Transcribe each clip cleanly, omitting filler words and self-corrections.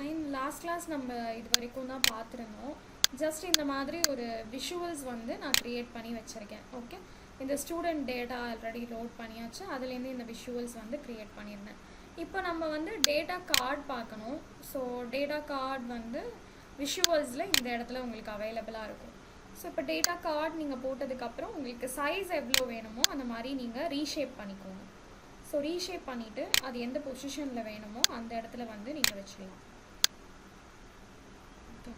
Fine. Last class நம்ம இது வரைக்கும் தான் பார்த்துருந்தோம். ஜஸ்ட் இந்த மாதிரி ஒரு விஷுவல்ஸ் வந்து நான் க்ரியேட் பண்ணி வச்சுருக்கேன். ஓகே, இந்த ஸ்டூடெண்ட் டேட்டா ஆல்ரெடி லோட் பண்ணியாச்சு. அதுலேருந்து இந்த விஷுவல்ஸ் வந்து க்ரியேட் பண்ணியிருந்தேன். இப்போ நம்ம வந்து டேட்டா கார்டு பார்க்கணும். ஸோ டேட்டா கார்டு வந்து விஷுவல்ஸில் இந்த இடத்துல உங்களுக்கு அவைலபிளாக இருக்கும். ஸோ இப்போ டேட்டா கார்டு நீங்கள் போட்டதுக்கப்புறம் உங்களுக்கு சைஸ் எவ்வளோ வேணுமோ அந்த மாதிரி நீங்கள் ரீஷேப் பண்ணிக்கோங்க. ஸோ ரீஷேப் பண்ணிவிட்டு அது எந்த பொசிஷனில் வேணுமோ அந்த இடத்துல வந்து நீங்கள் வச்சுக்கலாம். ஓகே,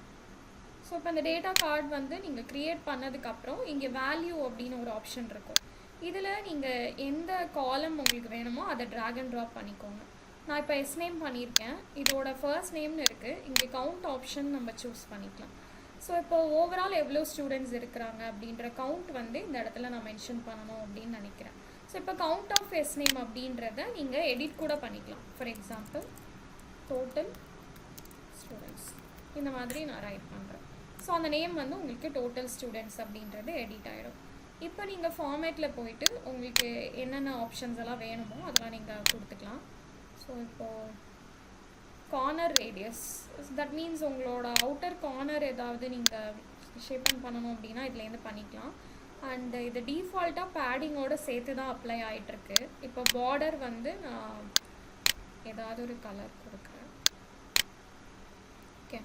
ஸோ இப்போ இந்த டேட்டா கார்டு வந்து நீங்கள் க்ரியேட் பண்ணதுக்கப்புறம் இங்கே வேல்யூ அப்படின்னு ஒரு ஆப்ஷன் இருக்கும். இதில் நீங்கள் எந்த காலம் உங்களுக்கு வேணுமோ அதை ட்ராக் அண்ட் ட்ராப் பண்ணிக்கோங்க. நான் இப்போ எஸ் நேம் பண்ணியிருக்கேன். இதோட ஃபர்ஸ்ட் நேம்னு இருக்குது. இங்கே கவுண்ட் ஆப்ஷன் நம்ம சூஸ் பண்ணிக்கலாம். ஸோ இப்போ ஓவரால் எவ்வளோ ஸ்டூடெண்ட்ஸ் இருக்கிறாங்க அப்படின்ற கவுண்ட் வந்து இந்த இடத்துல நான் மென்ஷன் பண்ணணும் அப்படின்னு நினைக்கிறேன். ஸோ இப்போ கவுண்ட் ஆஃப் எஸ் நேம் அப்படின்றத நீங்கள் எடிட் கூட பண்ணிக்கலாம். ஃபார் எக்ஸாம்பிள் டோட்டல் ஸ்டூடெண்ட்ஸ் இந்த மாதிரி நான் ரைட் பண்ணுறேன். ஸோ அந்த நேம் வந்து உங்களுக்கு டோட்டல் ஸ்டூடெண்ட்ஸ் அப்படின்றது எடிட் ஆகிடும். இப்போ நீங்கள் ஃபார்மேட்டில் போயிட்டு உங்களுக்கு என்னென்ன ஆப்ஷன்ஸ் எல்லாம் வேணுமோ அதெல்லாம் நீங்கள் கொடுத்துக்கலாம். ஸோ இப்போது கார்னர் ரேடியஸ், தட் மீன்ஸ் உங்களோட அவுட்டர் கார்னர் ஏதாவது நீங்கள் ஷேப்பன் பண்ணணும் அப்படின்னா இதுலேருந்து பண்ணிக்கலாம். அண்டு இது டிஃபால்ட்டாக பேடிங்கோட சேர்த்து தான் அப்ளை ஆகிட்டுருக்கு. இப்போ பார்டர் வந்து நான் ஏதாவது ஒரு கலர் கொடுக்குறேன். ஓகே,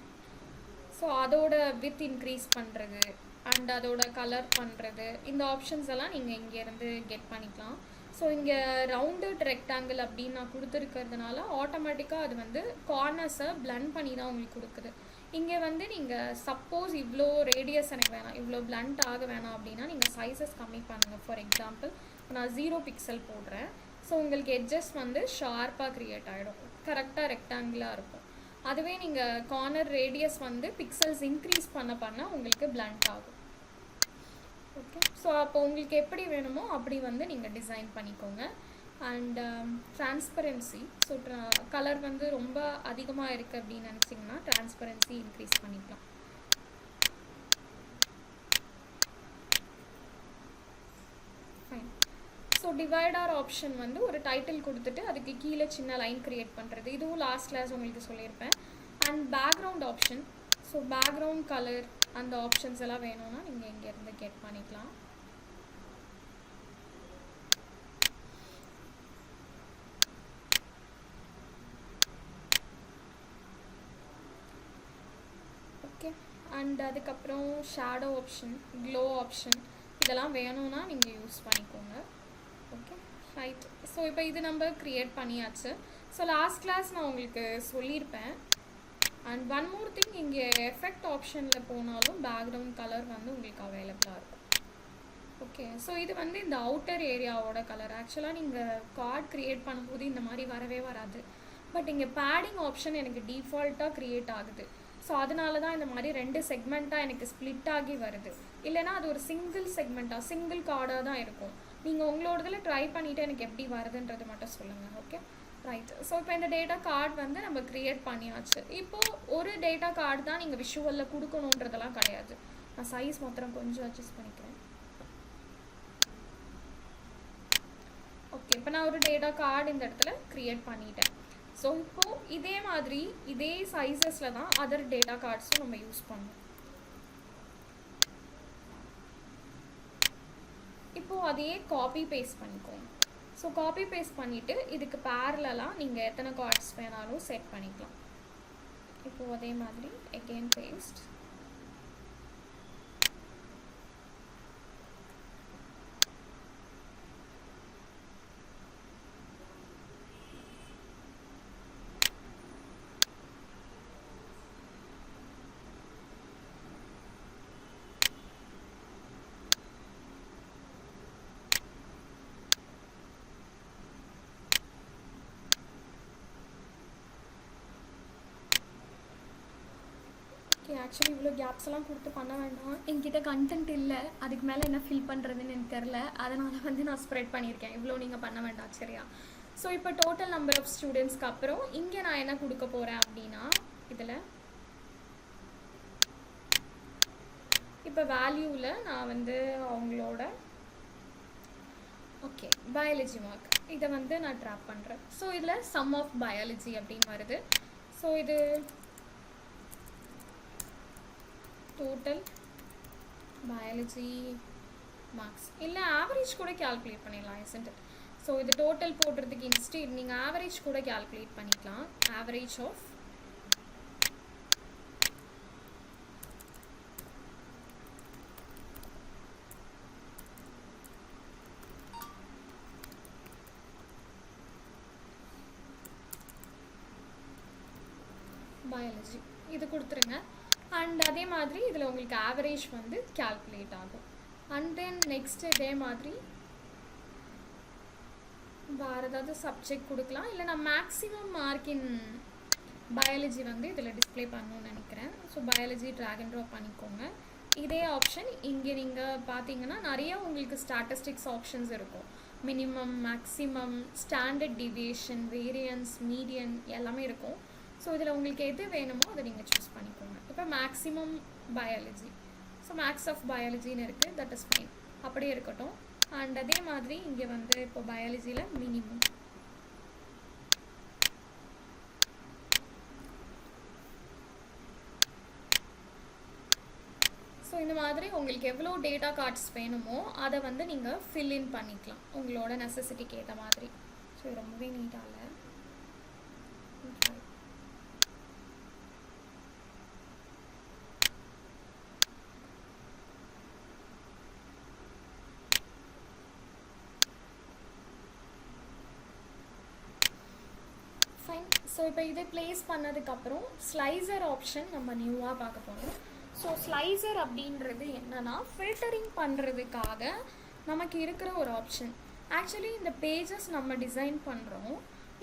ஸோ அதோட வித் இன்க்ரீஸ் பண்ணுறது அண்ட் அதோட கலர் பண்ணுறது இந்த ஆப்ஷன்ஸ் எல்லாம் நீங்கள் இங்கேருந்து கெட் பண்ணிக்கலாம். ஸோ இங்கே ரவுண்டட் ரெக்டாங்கிள் அப்படின்னு நான் கொடுத்துருக்கிறதுனால ஆட்டோமேட்டிக்காக அது வந்து கார்னர்ஸை பிளண்ட் பண்ணி தான் உங்களுக்கு கொடுக்குது. இங்கே வந்து நீங்கள் சப்போஸ் இவ்வளோ ரேடியஸ் எனக்கு வேணாம், இவ்வளோ பிளண்ட் ஆக வேணாம் அப்படின்னா நீங்கள் சைஸஸ் கம்மி பண்ணுங்கள். ஃபார் எக்ஸாம்பிள் நான் 0 பிக்சல் போடுறேன். ஸோ உங்களுக்கு எட்ஜஸ் வந்து ஷார்ப்பாக க்ரியேட் ஆகிடும், கரெக்டாக ரெக்டாங்கிளாக இருக்கும். அதுவே நீங்கள் கார்னர் ரேடியஸ் வந்து பிக்சல்ஸ் இன்க்ரீஸ் பண்ண உங்களுக்கு பிளண்ட் ஆகும். ஓகே, ஸோ அப்போ உங்களுக்கு எப்படி வேணுமோ அப்படி வந்து நீங்கள் டிசைன் பண்ணிக்கோங்க. அண்ட் டிரான்ஸ்பரன்சி, ஸோ கலர் வந்து ரொம்ப அதிகமாக இருக்குது அப்படின்னு நினச்சிங்கன்னா டிரான்ஸ்பரன்சி இன்க்ரீஸ் பண்ணிக்கலாம். ஃபைன். ஸோ டிவைடர் ஆப்ஷன் வந்து ஒரு டைட்டில் கொடுத்துட்டு அதுக்கு கீழே சின்ன லைன் க்ரியேட் பண்ணுறது, இதுவும் லாஸ்ட் கிளாஸ் உங்களுக்கு சொல்லியிருப்பேன். And background option, so background colour அந்த ஆப்ஷன்ஸ் எல்லாம் வேணும்னா நீங்கள் இங்கேருந்து கெட் பண்ணிக்கலாம். ஓகே, அண்ட் அதுக்கப்புறம் ஷேடோ ஆப்ஷன், க்ளோ ஆப்ஷன் இதெல்லாம் வேணும்னா நீங்கள் யூஸ் பண்ணிக்கோங்க. Okay, right. ஸோ இப்போ இது நம்ம க்ரியேட் பண்ணியாச்சு. ஸோ லாஸ்ட் கிளாஸ் நான் உங்களுக்கு சொல்லியிருப்பேன். அண்ட் ஒன் மோர் திங், இங்கே எஃபெக்ட் ஆப்ஷனில் போனாலும் பேக்ரவுண்ட் கலர் வந்து உங்களுக்கு அவைலபிளாக இருக்கும். ஓகே, ஸோ இது வந்து இந்த அவுட்டர் ஏரியாவோட கலர். ஆக்சுவலாக நீங்கள் கார்டு க்ரியேட் பண்ணும்போது இந்த மாதிரி வரவே வராது. பட் இங்கே பேடிங் ஆப்ஷன் எனக்கு டிஃபால்ட்டாக க்ரியேட் ஆகுது. ஸோ அதனால தான் இந்த மாதிரி 2 செக்மெண்ட்டாக எனக்கு ஸ்ப்ளிட் ஆகி வருது. இல்லைனா அது ஒரு சிங்கிள் செக்மெண்ட்டாக சிங்கிள் கார்டாக தான் இருக்கும். நீங்கள் உங்களோடதில் ட்ரை பண்ணிவிட்டு எனக்கு எப்படி வருதுன்றது மட்டும் சொல்லுங்கள். Okay, right. ஸோ இப்போ இந்த டேட்டா கார்டு வந்து நம்ம க்ரியேட் பண்ணியாச்சு. இப்போது ஒரு டேட்டா கார்டு தான் நீங்கள் விஷுவலில் கொடுக்கணுன்றதெல்லாம் கிடையாது. நான் சைஸ் மாத்திரம் கொஞ்சம் அட்ஜஸ்ட் பண்ணிக்கிறேன். ஓகே, இப்போ நான் ஒரு டேட்டா கார்டு இந்த இடத்துல க்ரியேட் பண்ணிட்டேன். ஸோ இப்போது இதே மாதிரி இதே சைஸஸில் தான் அதர் டேட்டா கார்ட்ஸும் நம்ம யூஸ் பண்ணணும். இப்போது அதையே காப்பி பேஸ்ட் பண்ணிக்கோங்க. ஸோ காப்பி பேஸ்ட் பண்ணிவிட்டு இதுக்கு பேரலாக நீங்கள் எத்தனை கார்ட்ஸ் வேணாலும் செட் பண்ணிக்கலாம். இப்போது அதே மாதிரி எகெயின் பேஸ்ட். ஆக்சுவலி இவ்வளோ கேப்ஸ் எல்லாம் கொடுத்து பண்ண வேண்டாம். என்கிட்ட கண்டென்ட் இல்லை, அதுக்கு மேலே என்ன ஃபில் பண்ணுறதுன்னு எனக்கு தெரில. அதனால் வந்து நான் ஸ்ப்ரெட் பண்ணியிருக்கேன். இவ்வளோ நீங்கள் பண்ண வேண்டாம், சரியா? ஸோ இப்போ டோட்டல் நம்பர் ஆஃப் ஸ்டூடெண்ட்ஸ்க்கு அப்புறம் இங்கே நான் என்ன கொடுக்க போகிறேன் அப்படின்னா இதில் இப்போ வேல்யூவில் நான் வந்து அவங்களோட ஓகே பயாலஜி மார்க் இதை வந்து நான் ட்ராப் பண்ணுறேன். ஸோ இதில் சம் ஆஃப் பயாலஜி அப்படின்னு வருது. ஸோ இது டோட்டல் பயாலஜி மார்க்ஸ் இல்லை ஆவரேஜ் கூட கால்குலேட் பண்ணிடலாம் isn't it? ஸோ இது டோட்டல் போடுறதுக்கு இன்ஸ்டெட் நீங்கள் ஆவரேஜ் கூட கால்குலேட் பண்ணிக்கலாம். ஆவரேஜ் ஆஃப் பயாலஜி இது கொடுத்துருங்க. அண்ட் அதே மாதிரி இதில் உங்களுக்கு ஆவரேஜ் வந்து கால்குலேட் ஆகும். அண்ட் தென் நெக்ஸ்ட் இதே மாதிரி வேறு ஏதாவது சப்ஜெக்ட் கொடுக்கலாம். இல்லை நான் மேக்ஸிமம் மார்க் இன் பயாலஜி வந்து இதில் டிஸ்பிளே பண்ணணும்னு நினைக்கிறேன். So biology drag and drop பண்ணிக்கோங்க. இதே ஆப்ஷன் இங்கே நீங்கள் பார்த்தீங்கன்னா நிறைய உங்களுக்கு ஸ்டாட்டிஸ்டிக்ஸ் ஆப்ஷன்ஸ் இருக்கும். Minimum, maximum, standard deviation, variance, median எல்லாமே இருக்கும். ஸோ இதில் உங்களுக்கு எது வேணுமோ அதை நீங்கள் சூஸ் பண்ணிக்கோங்க. இப்போ maximum biology, so max of பயாலஜின்னு இருக்குது, தட் இஸ் ஃபைன், அப்படியே இருக்கட்டும். அண்ட் அதே மாதிரி இங்கே வந்து இப்போ பயாலஜியில் மினிமம், ஸோ இந்த மாதிரி உங்களுக்கு எவ்வளோ டேட்டா கார்ட்ஸ் வேணுமோ அதை வந்து நீங்கள் ஃபில்இன் பண்ணிக்கலாம் உங்களோட நெசசிட்டிக்கு ஏற்ற மாதிரி. ஸோ இது ரொம்பவே நீட்டாக இல்லை. ஃபைன். ஸோ இப்போ இதை ப்ளேஸ் பண்ணதுக்கப்புறம் ஸ்லைசர் ஆப்ஷன் நம்ம நியூவாக பார்க்க போகிறோம். ஸோ ஸ்லைசர் அப்படின்றது என்னன்னா ஃபில்டரிங் பண்ணுறதுக்காக நமக்கு இருக்கிற ஒரு ஆப்ஷன். ஆக்சுவலி இந்த பேஜஸ் நம்ம டிசைன் பண்ணுறோம்,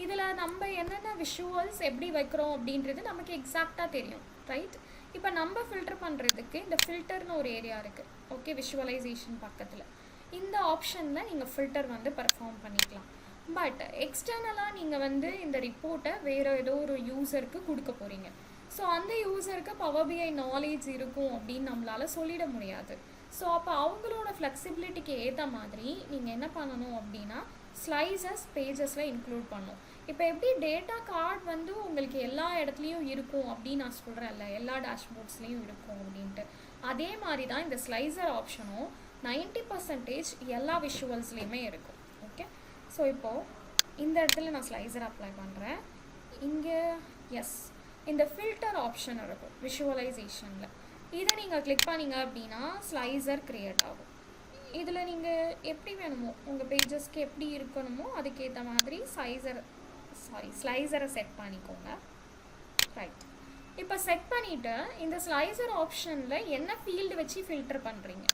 இதில் நம்ம என்னென்ன விஷுவல்ஸ் எப்படி வைக்கிறோம் அப்படின்றது நமக்கு எக்ஸாக்டாக தெரியும், ரைட்? இப்போ நம்ம ஃபில்டர் பண்ணுறதுக்கு இந்த ஃபில்டர்னு ஒரு ஏரியா இருக்குது, ஓகே, விஷுவலைசேஷன் பக்கத்தில். இந்த ஆப்ஷனில் நீங்கள் ஃபில்டர் வந்து பெர்ஃபார்ம் பண்ணிக்கலாம். பட் எக்ஸ்டர்னலாக நீங்கள் வந்து இந்த ரிப்போர்ட்டை வேறு ஏதோ ஒரு யூசருக்கு கொடுக்க போகிறீங்க. ஸோ அந்த யூசருக்கு பவர் பிஐ நாலேஜ் இருக்கும் அப்படின்னு நம்மளால் சொல்லிட முடியாது. ஸோ அப்போ அவங்களோட ஃப்ளெக்சிபிலிட்டிக்கு ஏற்ற மாதிரி நீங்கள் என்ன பண்ணணும் அப்படின்னா ஸ்லைசஸ் பேஜஸில் இன்க்ளூட் பண்ணணும். இப்போ எப்படி டேட்டா கார்டு வந்து உங்களுக்கு எல்லா இடத்துலையும் இருக்கும் அப்படின்னு நான் சொல்கிறேன்ல, எல்லா டேஷ்போர்ட்ஸ்லேயும் இருக்கும் அப்படின்ட்டு, அதே மாதிரி தான் இந்த ஸ்லைசர் ஆப்ஷனும் 90% எல்லா விஷுவல்ஸ்லேயுமே இருக்கும். ஓகே, ஸோ இப்போது இந்த இடத்துல நான் ஸ்லைசர் அப்ளை பண்ணுறேன். இங்கே எஸ் இந்த ஃபில்டர் ஆப்ஷன் இருக்கும் விஷுவலைசேஷனில், இதை நீங்கள் கிளிக் பண்ணிங்க அப்படின்னா ஸ்லைசர் க்ரியேட் ஆகும். இதில் நீங்கள் எப்படி வேணுமோ உங்கள் பேஜஸ்க்கு எப்படி இருக்கணுமோ அதுக்கேற்ற மாதிரி ஸ்லைசரை செட் பண்ணிக்கோங்க. ரைட், இப்போ செட் பண்ணிவிட்டு இந்த ஸ்லைசர் ஆப்ஷனில் என்ன ஃபீல்டு வச்சு ஃபில்டர் பண்ணுறீங்க.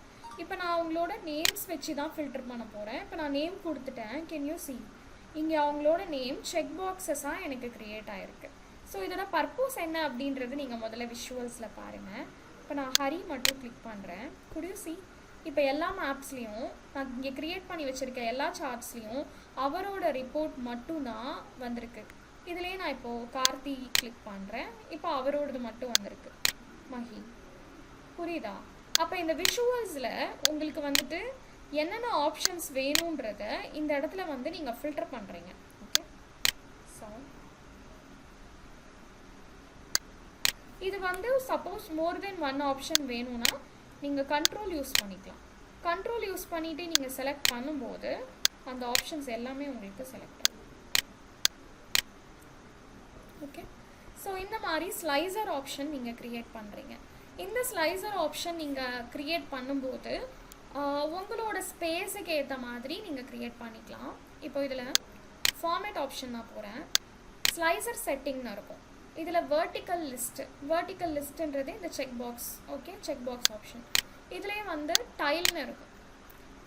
இப்போ நான் அவங்களோட நேம்ஸ் வச்சு தான் ஃபில்டர் பண்ண போகிறேன். இப்போ நான் நேம் கொடுத்துட்டேன், கேன் யூ சி இங்கே அவங்களோட நேம் செக் பாக்ஸஸாக எனக்கு க்ரியேட் ஆகிருக்கு. ஸோ இதோட பர்பஸ் என்ன அப்படின்றது நீங்கள் முதல்ல விஷுவல்ஸில் பாருங்கள். இப்போ நான் ஹரி மட்டும் கிளிக் பண்ணுறேன், குட் யூ சி இப்போ எல்லா மேப்ஸ்லேயும் நான் இங்கே க்ரியேட் பண்ணி வச்சுருக்க எல்லா சார்ட்ஸ்லேயும் அவரோட ரிப்போர்ட் மட்டும்தான் வந்திருக்கு. இதுலேயே நான் இப்போது கார்த்தி கிளிக் பண்ணுறேன், இப்போ அவரோடது மட்டும் வந்திருக்கு, மஹி, புரியுதா? அப்போ இந்த விஷுவல்ஸில் உங்களுக்கு வந்துட்டு என்னென்ன ஆப்ஷன்ஸ் வேணுன்றத இந்த இடத்துல வந்து நீங்கள் ஃபில்டர் பண்ணுறீங்க. ஓகே, ஸோ இது வந்து சப்போஸ் மோர் தென் ஒன் ஆப்ஷன் வேணும்னா நீங்கள் கண்ட்ரோல் யூஸ் பண்ணிக்கலாம். கண்ட்ரோல் யூஸ் பண்ணிவிட்டு நீங்கள் செலக்ட் பண்ணும்போது அந்த ஆப்ஷன்ஸ் எல்லாமே உங்களுக்கு செலக்ட் ஆகும். ஓகே, ஸோ இந்த மாதிரி ஸ்லைசர் ஆப்ஷன் நீங்கள் க்ரியேட் பண்ணுறீங்க. இந்த ஸ்லைசர் ஆப்ஷன் நீங்கள் க்ரியேட் பண்ணும்போது உங்களோட ஸ்பேஸுக்கு ஏற்ற மாதிரி நீங்கள் க்ரியேட் பண்ணிக்கலாம். இப்போ இதில் ஃபார்மேட் ஆப்ஷன் நான் போகிறேன், ஸ்லைசர் செட்டிங்னு இருக்கும். இதில் வெர்டிக்கல் லிஸ்ட்டுன்றது இந்த check box, okay, check box option. இதுலேயே வந்து டைல்னு இருக்கும்.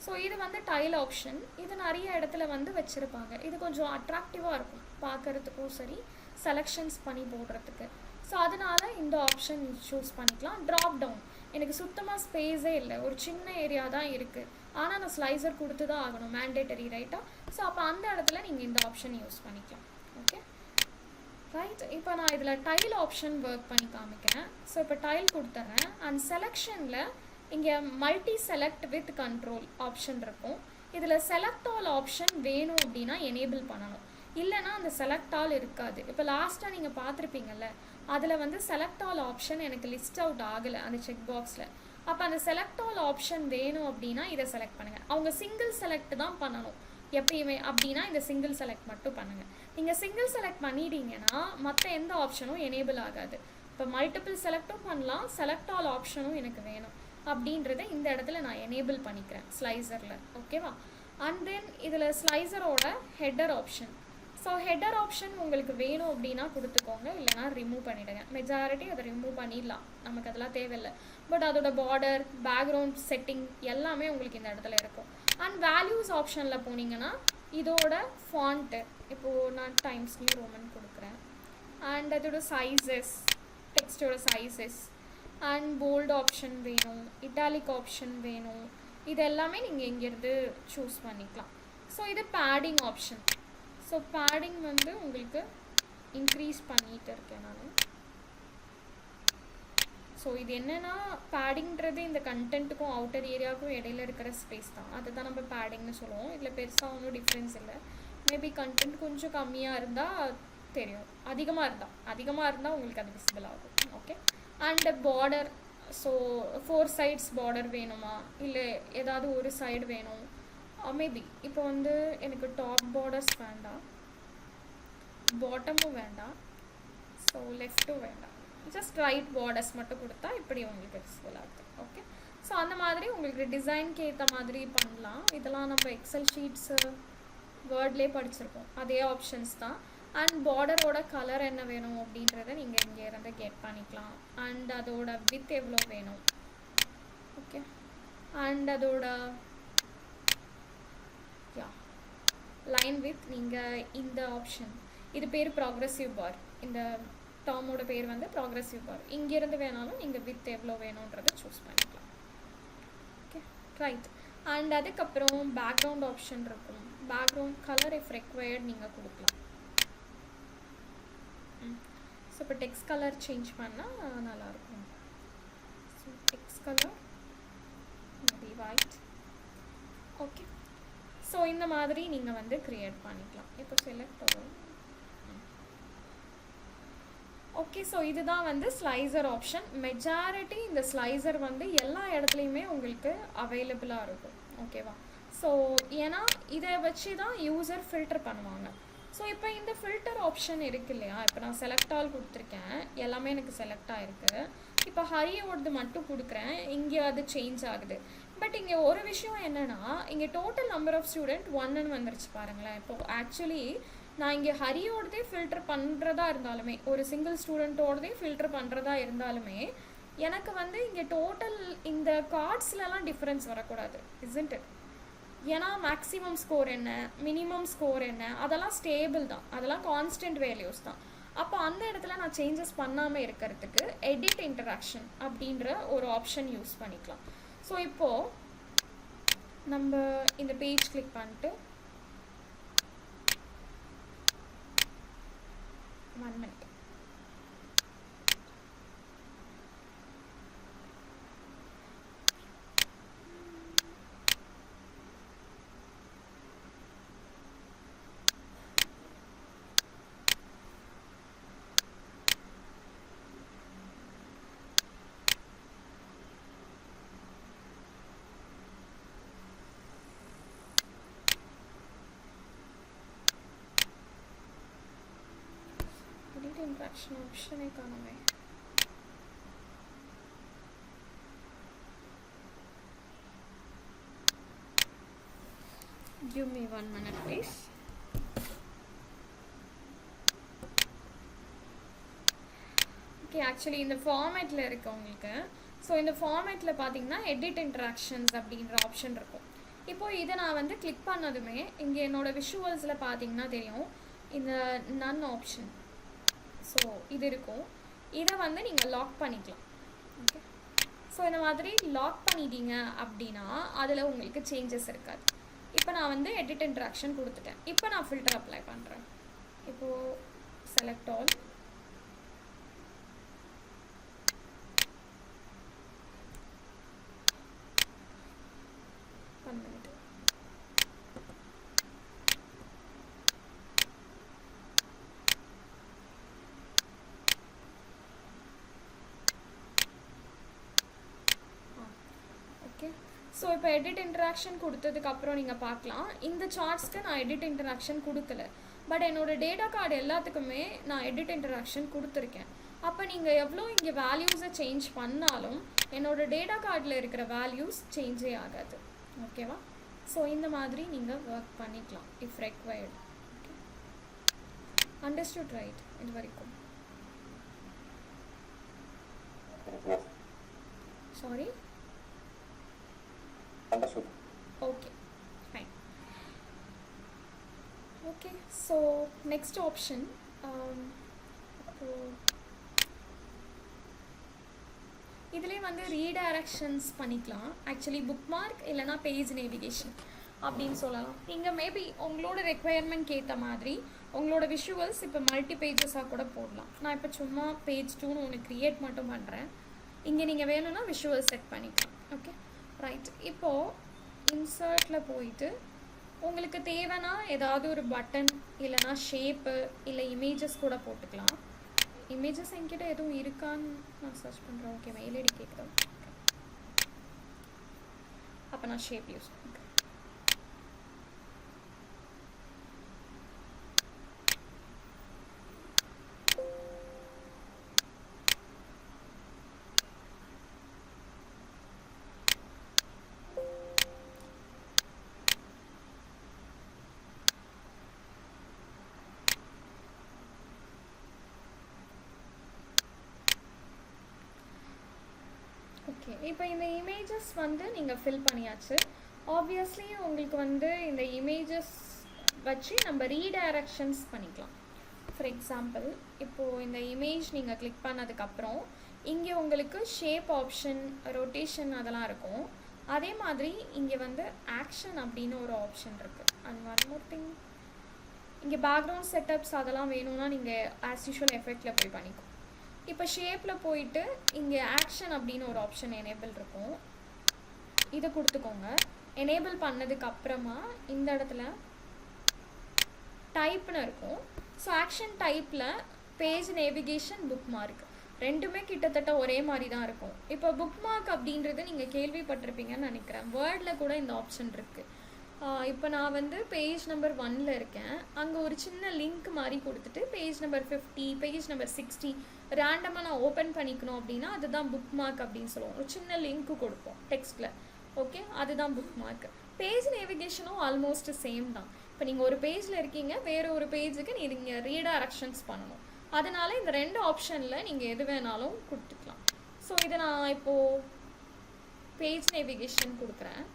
ஸோ இது வந்து டைல் ஆப்ஷன். இது நிறைய இடத்துல வந்து வச்சுருப்பாங்க. இது கொஞ்சம் அட்ராக்டிவாக இருக்கும் பார்க்குறதுக்கும் சரி, செலெக்ஷன்ஸ் பண்ணி போடுறதுக்கு. ஸோ அதனால் இந்த ஆப்ஷன் சூஸ் பண்ணிக்கலாம். ட்ராப் டவுன், எனக்கு சுத்தமாக ஸ்பேஸே இல்லை, ஒரு சின்ன ஏரியா தான் இருக்குது, ஆனால் நான் ஸ்லைசர் கொடுத்து தான் ஆகணும், மேண்டேட்டரி, ரைட்டாக? ஸோ அப்போ அந்த இடத்துல நீங்கள் இந்த ஆப்ஷன் யூஸ் பண்ணிக்கலாம். Okay, right. இப்போ நான் இதில் டைல் ஆப்ஷன் ஒர்க் பண்ணி காமிக்கிறேன். ஸோ இப்போ டைல் கொடுத்துட்றேன். அண்ட் செலெக்ஷனில் இங்கே multi select with control option இருக்கும். இதில் செலக்ட் ஆல் ஆப்ஷன் வேணும் அப்படின்னா எனேபிள் பண்ணணும். இல்லைனா அந்த செலக்ட் ஆல் இருக்காது. இப்போ லாஸ்ட்டாக நீங்கள் பார்த்துருப்பீங்கல்ல, அதில் வந்து செலக்ட் ஆல் ஆப்ஷன் எனக்கு லிஸ்ட் அவுட் ஆகலை அந்த செக் பாக்ஸில். அப்போ அந்த செலக்ட் ஆல் ஆப்ஷன் வேணும் அப்படின்னா இதை செலக்ட் பண்ணுங்கள். அவங்க சிங்கிள் செலக்ட் தான் பண்ணணும் எப்பயுமே அப்படின்னா இந்த சிங்கிள் செலக்ட் மட்டும் பண்ணுங்கள். நீங்கள் சிங்கிள் செலக்ட் பண்ணிட்டீங்கன்னா மற்ற எந்த ஆப்ஷனும் எனேபிள் ஆகாது. இப்போ மல்டிபிள் செலக்டும் பண்ணலாம், செலக்ட் ஆல் ஆப்ஷனும் எனக்கு வேணும் அப்படின்றத இந்த இடத்துல நான் எனேபிள் பண்ணிக்கிறேன் ஸ்லைசரில். ஓகேவா? அண்ட் தென் இதில் ஸ்லைசரோட header option. So header option உங்களுக்கு வேணும் அப்படின்னா கொடுத்துக்கோங்க, இல்லைனா ரிமூவ் பண்ணிவிடுங்க. மெஜாரிட்டி அதை ரிமூவ் பண்ணிடலாம், நமக்கு அதெல்லாம் தேவையில்லை. பட் அதோட பார்டர், பேக்ரவுண்ட் செட்டிங் எல்லாமே உங்களுக்கு இந்த இடத்துல இருக்கும். அண்ட் வேல்யூஸ் ஆப்ஷனில் போனீங்கன்னா இதோட ஃபாண்ட்டு, இப்போது நான் டைம்ஸ் நியூ ரோமன் கொடுக்குறேன். அண்ட் அதோட சைஸஸ், டெக்ஸ்டோட சைஸஸ் அண்ட் போல்டு ஆப்ஷன் வேணும், இட்டாலிக் ஆப்ஷன் வேணும், இது எல்லாமே நீங்கள் இங்கேருந்து சூஸ் பண்ணிக்கலாம். ஸோ இது பேடிங் ஆப்ஷன். ஸோ பேடிங் வந்து உங்களுக்கு இன்க்ரீஸ் பண்ணிகிட்டு இருக்கேன் நான். ஸோ இது என்னென்னா பேடிங்கிறது இந்த கண்டென்ட்டுக்கும் அவுட்டர் ஏரியாவுக்கும் இடையில இருக்கிற ஸ்பேஸ் தான், அதுதான் நம்ம பேடிங்னு சொல்லுவோம். இதில் பெருசாக ஒன்றும் டிஃப்ரென்ஸ் இல்லை. மேபி கண்டென்ட் கொஞ்சம் கம்மியாக இருந்தால் தெரியும், அதிகமாக இருந்தால் உங்களுக்கு அது விசிபிள் ஆகும். Okay. And border, so 4 sides border வேணுமா, இல்லை ஏதாவது ஒரு சைடு வேணும். மேபி இப்போ வந்து எனக்கு டாப் பார்டர்ஸ் வேண்டாம், பாட்டமும் வேண்டாம், ஸோ லெஃப்ட்டும் வேண்டாம், ஜஸ்ட் ரைட் பார்டர்ஸ் மட்டும் கொடுத்தா இப்படி உங்களுக்கு விசிபிள் ஆகுது. ஓகே. ஸோ அந்த மாதிரி உங்களுக்கு டிசைனுக்கு ஏற்ற மாதிரி பண்ணலாம். இதெல்லாம் நம்ம எக்ஸல் ஷீட்ஸு வேர்ட்லேயே படிச்சிருக்கோம், அதே ஆப்ஷன்ஸ் தான். அண்ட் பார்டரோட கலர் என்ன வேணும் அப்படின்றத நீங்கள் இங்கே இருந்து கெட் பண்ணிக்கலாம். அண்ட் அதோட வித் எவ்வளோ வேணும். ஓகே. அண்ட் அதோட லைன் வித் நீங்கள் இந்த ஆப்ஷன், இது பேர் ப்ராக்ரெசிவ் பார், இந்த டேர்மோட பேர் வந்து ப்ராக்ரெசிவ் பார். இங்கேருந்து வேணாலும் நீங்கள் வித் எவ்வளோ வேணுன்றதை சூஸ் பண்ணிக்கலாம். Okay, right. அண்ட் அதுக்கப்புறம் பேக்ரவுண்ட் ஆப்ஷன் இருக்கும். பேக்ரவுண்ட் கலர் இஃப் ரெக்வயர்ட் நீங்கள் கொடுக்கலாம். ஸோ இப்போ டெக்ஸ்ட் கலர் சேஞ்ச் பண்ணால் நல்லாயிருக்கும். So text colour maybe white. Okay. So இந்த மாதிரி நீங்கள் வந்து க்ரியேட் பண்ணிக்கலாம். இப்போ செலக்ட் ஆகும். ஓகே. ஸோ இதுதான் வந்து ஸ்லைசர் ஆப்ஷன். மெஜாரிட்டி இந்த ஸ்லைசர் வந்து எல்லா இடத்துலையுமே உங்களுக்கு அவைலபிளாக இருக்கும். ஓகேவா? ஸோ ஏன்னா இதை வச்சு தான் யூசர் ஃபில்டர் பண்ணுவாங்க. ஸோ இப்போ இந்த ஃபில்டர் ஆப்ஷன் இருக்குது இல்லையா, இப்போ நான் செலக்ட் ஆல் கொடுத்துருக்கேன், எல்லாமே எனக்கு செலக்ட் ஆகிருக்கு. இப்போ ஹரியோடது மட்டும் கொடுக்குறேன், இங்கே அது சேஞ்ச் ஆகுது. பட் இங்கே ஒரு விஷயம் என்னென்னா, இங்கே டோட்டல் நம்பர் ஆஃப் ஸ்டூடெண்ட் 1ன்னு வந்துருச்சு பாருங்களேன். இப்போ ஆக்சுவலி நான் இங்கே ஹரியோடதே ஃபில்டர் பண்ணுறதா இருந்தாலுமே, ஒரு சிங்கிள் ஸ்டூடெண்ட்டோடதே ஃபில்டர் பண்ணுறதா இருந்தாலுமே எனக்கு வந்து இங்கே டோட்டல் இந்த கார்ட்ஸ்லலாம் டிஃப்ரென்ஸ் வரக்கூடாது, இஸ்ன்ட் இட்? ஏன்னா மேக்ஸிமம் ஸ்கோர் என்ன, மினிமம் ஸ்கோர் என்ன, அதெல்லாம் ஸ்டேபிள் தான், அதெல்லாம் கான்ஸ்டன்ட் வேல்யூஸ் தான். அப்போ அந்த இடத்துல நான் சேஞ்சஸ் பண்ணாமல் இருக்கிறதுக்கு எடிட் இன்டராக்ஷன் அப்படின்ற ஒரு ஆப்ஷன் யூஸ் பண்ணிக்கலாம். ஸோ இப்போது நம்ம இந்த பேஜ் கிளிக் பண்ணிட்டு 1 minute. Interaction option I can't away. Give me 1 minute please. Okay, actually இந்த ஃபார்மேட்டில் இருக்கு உங்களுக்கு. ஸோ இந்த ஃபார்மேட்டில் பார்த்தீங்கன்னா எடிட் இன்ட்ராக்ஷன்ஸ் அப்படின்ற ஆப்ஷன் இருக்கும். இப்போது இதை நான் வந்து கிளிக் பண்ணதுமே இங்கே என்னோடய விஷுவல்ஸில் பார்த்தீங்கன்னா தெரியும் இந்த நன் ஆப்ஷன். ஸோ இது இருக்கும், இதை வந்து நீங்கள் லாக் பண்ணிக்கலாம். ஓகே. ஸோ இந்த மாதிரி லாக் பண்ணிட்டீங்க அப்படின்னா அதில் உங்களுக்கு சேஞ்சஸ் இருக்காது. இப்போ நான் வந்து எடிட் இன்ட்ராக்ஷன் கொடுத்துட்டேன். இப்போ நான் ஃபில்டர் அப்ளை பண்ணுறேன். இப்போது செலக்ட் ஆல், ஸோ இப்போ எடிட் இன்ட்ராக்ஷன் கொடுத்ததுக்கப்புறம் நீங்கள் பார்க்கலாம், இந்த சார்ட்ஸ்க்கு நான் எடிட் இன்ட்ராக்ஷன் கொடுக்கல, பட் என்னோடய டேட்டா கார்டு எல்லாத்துக்குமே நான் எடிட் இன்ட்ராக்ஷன் கொடுத்துருக்கேன். அப்போ நீங்கள் எவ்வளோ இங்கே வேல்யூஸை சேஞ்ச் பண்ணாலும் என்னோடய டேட்டா கார்டில் இருக்கிற வேல்யூஸ் சேஞ்சே ஆகாது. ஓகேவா? ஸோ இந்த மாதிரி நீங்கள் ஒர்க் பண்ணிக்கலாம் இஃப் ரெக்வயர்டு. Understood right? இது வரைக்கும் sorry. Okay, fine. Okay, so next option இதிலே வந்து ரீடைரக்ஷன்ஸ் பண்ணிக்கலாம். ஆக்சுவலி புக் மார்க் இல்லைனா பேஜ் நேவிகேஷன் அப்படின்னு சொல்லலாம். நீங்கள் மேபி உங்களோட ரெக்குவயர்மெண்ட் ஏற்ற மாதிரி உங்களோட விஷுவல்ஸ் இப்போ மல்டி பேஜஸாக கூட போடலாம். நான் இப்போ சும்மா பேஜ் 2ன்னு ஒன்று க்ரியேட் மட்டும் பண்ணுறேன். இங்கே நீங்கள் வேணும்னா விஷுவல் செட் பண்ணிக்கலாம். Okay, right. இப்போது இன்சர்ட்டில் போயிட்டு உங்களுக்கு தேவைன்னா ஏதாவது ஒரு பட்டன் இல்லைனா ஷேப்பு இல்லை இமேஜஸ் கூட போட்டுக்கலாம். இமேஜஸ் என்கிட்ட எதுவும் இருக்கான்னு நான் சர்ச் பண்ணுறேன். ஓகே, மெயில் ஐடி கேட்குறேன். அப்போ நான் ஷேப் யூஸ் பண்ணுறேன். ஓகே, இப்போ இந்த இமேஜஸ் வந்து நீங்கள் ஃபில் பண்ணியாச்சு. ஆப்வியஸ்லி உங்களுக்கு வந்து இந்த இமேஜஸ் வச்சு நம்ம ரீடைரக்ஷன்ஸ் பண்ணிக்கலாம். ஃபார் எக்ஸாம்பிள், இப்போது இந்த இமேஜ் நீங்கள் கிளிக் பண்ணதுக்கப்புறம் இங்கே உங்களுக்கு ஷேப் ஆப்ஷன், ரொட்டேஷன் அதெல்லாம் இருக்கும். அதே மாதிரி இங்கே வந்து ஆக்ஷன் அப்படின்னு ஒரு ஆப்ஷன் இருக்குது. அண்ட் ஒன் மோர் திங், இங்கே பேக்ரவுண்ட் செட்டப்ஸ் அதெல்லாம் வேணும்னா நீங்கள் ஆஸ் யூஷுவல் எஃபெக்டில் போய் பண்ணிக்கோ. இப்போ ஷேப்பில் போயிட்டு இங்கே ஆக்ஷன் அப்படின்னு ஒரு ஆப்ஷன் எனேபிள் இருக்கும், இதை கொடுத்துக்கோங்க. எனேபிள் பண்ணதுக்கப்புறமா இந்த இடத்துல டைப்னு இருக்கும். ஸோ ஆக்ஷன் டைப்பில் பேஜ் நேவிகேஷன், புக் மார்க் ரெண்டுமே கிட்டத்தட்ட ஒரே மாதிரி தான் இருக்கும். இப்போ புக் மார்க் அப்படின்றது நீங்கள் கேள்விப்பட்டிருப்பீங்கன்னு நினைக்கிறேன். வேர்டில் கூட இந்த ஆப்ஷன் இருக்குது. இப்போ நான் வந்து பேஜ் நம்பர் 1ல் இருக்கேன். அங்கே ஒரு சின்ன லிங்க் மாதிரி கொடுத்துட்டு பேஜ் நம்பர் 50, பேஜ் நம்பர் 60 ரேண்டமாக நான் ஓப்பன் பண்ணிக்கணும் அப்படின்னா அதுதான் புக் மார்க் அப்படின்னு சொல்லுவோம். ஒரு சின்ன லிங்க்கு கொடுப்போம் டெக்ஸ்ட்டில். ஓகே, அதுதான் புக் மார்க். பேஜ் நேவிகேஷனும் ஆல்மோஸ்ட் சேம் தான். இப்போ நீங்கள் ஒரு பேஜில் இருக்கீங்க, வேறு ஒரு பேஜுக்கு நீங்கள் ரீடைரக்ஷன்ஸ் பண்ணணும். அதனால் இந்த 2 ஆப்ஷனில் நீங்கள் எது வேணாலும் கொடுத்துக்கலாம். ஸோ இதை நான் இப்போது பேஜ் நேவிகேஷன் கொடுக்குறேன்.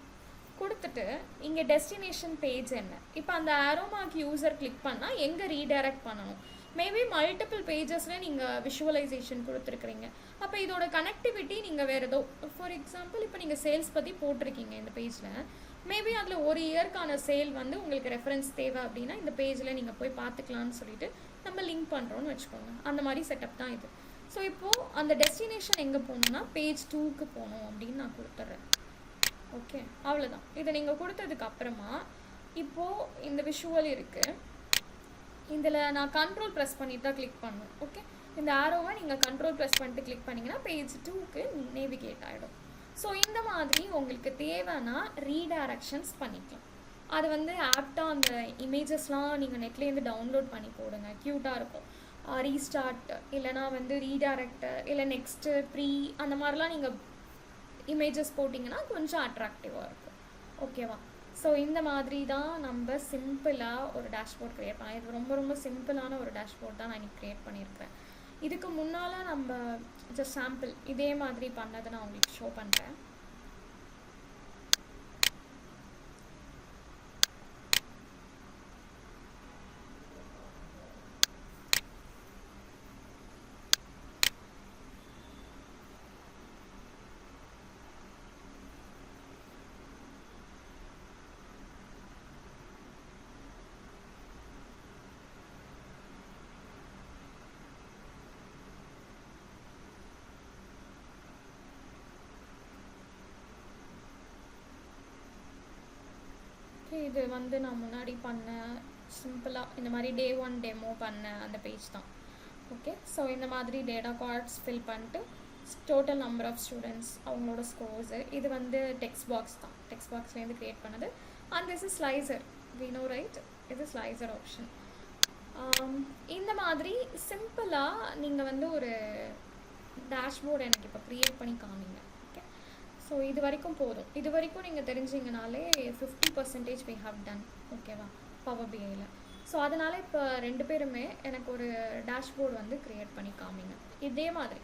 கொடுத்துட்டு இங்கே டெஸ்டினேஷன் பேஜ் என்ன, இப்போ அந்த ஆரோ மார்க் யூசர் கிளிக் பண்ணால் எங்கே ரீடைரக்ட் பண்ணணும். மேபி மல்டிபிள் பேஜஸில் நீங்கள் விஷுவலைசேஷன் கொடுத்துருக்குறீங்க. அப்போ இதோட கனெக்டிவிட்டி நீங்கள் வேறு ஏதோ, ஃபார் எக்ஸாம்பிள் இப்போ நீங்கள் சேல்ஸ் பற்றி போட்டிருக்கீங்க இந்த பேஜில், மேபி அதில் ஒரு இயர்க்கான சேல் வந்து உங்களுக்கு ரெஃபரன்ஸ் தேவை அப்படின்னா இந்த பேஜில் நீங்கள் போய் பார்த்துக்கலான்னு சொல்லிட்டு நம்ம லிங்க் பண்ணுறோன்னு வச்சுக்கோங்க. அந்த மாதிரி செட்டப் தான் இது. ஸோ இப்போது அந்த டெஸ்டினேஷன் எங்கே போகணுன்னா பேஜ் 2க்கு போகணும் அப்படின்னு நான் கொடுத்துட்றேன். ஓகே, அவ்வளோதான். இதை நீங்கள் கொடுத்ததுக்கு அப்புறமா இப்போது இந்த விஷுவல் இருக்குது. இதில் நான் கண்ட்ரோல் ப்ரெஸ் பண்ணிட்டு தான் கிளிக் பண்ணணும். ஓகே, இந்த ஆரோவை நீங்கள் கண்ட்ரோல் ப்ரெஸ் பண்ணிட்டு கிளிக் பண்ணிங்கன்னா பேஜ் 2க்கு நேவிகேட் ஆகிடும். ஸோ இந்த மாதிரி உங்களுக்கு தேவைன்னா ரீடைரக்ஷன்ஸ் பண்ணிக்கலாம். அது வந்து ஆப்டாக அந்த இமேஜஸ்லாம் நீங்கள் நெட்லேருந்து டவுன்லோட் பண்ணி போடுங்க, க்யூட்டாக இருக்கும். ரீஸ்டார்ட் இல்லைனா வந்து ரீடைரக்ட் இல்லை நெக்ஸ்ட்டு ப்ரீ அந்த மாதிரிலாம் நீங்கள் இமேஜஸ் போட்டிங்கன்னா கொஞ்சம் அட்ராக்டிவாக இருக்கும். ஓகேவா? ஸோ இந்த மாதிரி தான் நம்ம சிம்பிளாக ஒரு டேஷ்போர்ட் க்ரியேட் பண்ணலாம். இது ரொம்ப ரொம்ப சிம்பிளான ஒரு டேஷ்போர்ட் தான் நான் இன்றைக்கி க்ரியேட் பண்ணியிருக்கேன். இதுக்கு முன்னால் நம்ம ஜஸ்ட் சாம்பிள் இதே மாதிரி பண்ணதை நான் உங்களுக்கு ஷோ பண்ணுறேன். இது வந்து நான் முன்னாடி பண்ண சிம்பிளாக இந்த மாதிரி Day 1 டெமோ பண்ண அந்த பேஜ் தான். ஓகே, ஸோ இந்த மாதிரி டேட்டா கார்ட்ஸ் ஃபில் பண்ணிட்டு டோட்டல் நம்பர் ஆஃப் ஸ்டூடெண்ட்ஸ், அவங்களோட ஸ்கோர்ஸு. இது வந்து டெக்ஸ்ட் பாக்ஸ் தான், டெக்ஸ்ட் பாக்ஸ்லேருந்து க்ரியேட் பண்ணது. And this is slicer, we know right, இது ஸ்லைசர் ஆப்ஷன். இந்த மாதிரி சிம்பிளாக நீங்கள் வந்து ஒரு டேஷ்போர்டு எனக்கு இப்போ க்ரியேட் பண்ணி காமிங்க. ஓகே, ஸோ இது வரைக்கும் போதும். இது வரைக்கும் நீங்கள் தெரிஞ்சிங்கனாலே 50% we have done. ஓகேவா, பவர் பிஐயில். ஸோ அதனால் இப்போ 2 பேருமே எனக்கு ஒரு டேஷ்போர்டு வந்து க்ரியேட் பண்ணி காமிங்க இதே மாதிரி.